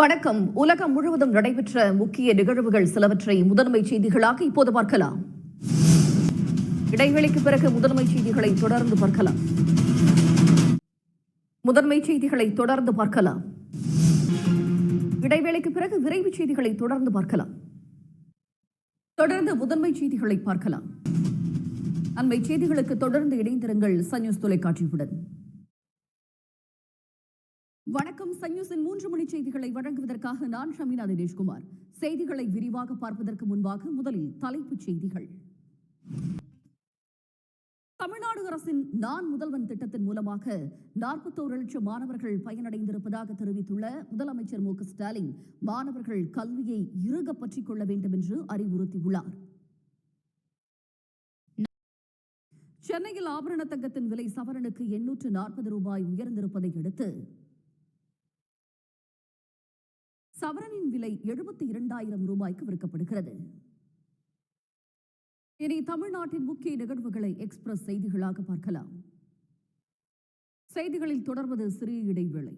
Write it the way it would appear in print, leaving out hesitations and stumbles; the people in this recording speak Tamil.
வணக்கம். உலகம் முழுவதும் நடைபெற்ற முக்கிய நிகழ்வுகள் சிலவற்றை முதன்மை செய்திகளாக இப்போது பார்க்கலாம். இடைவெளிக்கு பிறகு முதன்மை செய்திகளை தொடர்ந்து பார்க்கலாம். இடைவேளைக்கு பிறகு விரைவு செய்திகளை தொடர்ந்து பார்க்கலாம். தொடர்ந்து முதன்மை செய்திகளை பார்க்கலாம். அண்மை செய்திகளுக்கு தொடர்ந்து இணைந்திருங்கள் சன் நியூஸ் தொலைக்காட்சியுடன். வணக்கம். சன் நியூஸின் 3 மணி செய்திகளை வழங்குவதற்காக நான் ஷமீனா தினேஷ்குமார். செய்திகளை விரிவாக பார்ப்பதற்கு முன்பாக முதலில் தலைப்புச் செய்திகள். தமிழ்நாடு அரசின் நான் முதல்வன் திட்டத்தின் மூலமாக 41 லட்சம் மாணவர்கள் பயனடைந்திருப்பதாக தெரிவித்துள்ள முதலமைச்சர் மு க ஸ்டாலின் மாணவர்கள் கல்வியை இறுக பற்றிக் கொள்ள வேண்டும் என்று அறிவுறுத்தியுள்ளார். சென்னையில் ஆபரண தங்கத்தின் விலை சவரனுக்கு 840 ரூபாய் உயர்ந்திருப்பதை அடுத்து சவரனின் விலை 72,000 ரூபாய்க்கு விற்கப்படுகிறது. இனி தமிழ்நாட்டின் முக்கிய நிகழ்வுகளை எக்ஸ்பிரஸ் செய்திகளாக பார்க்கலாம். செய்திகளில் தொடர்வது சிறிய இடைவேளை.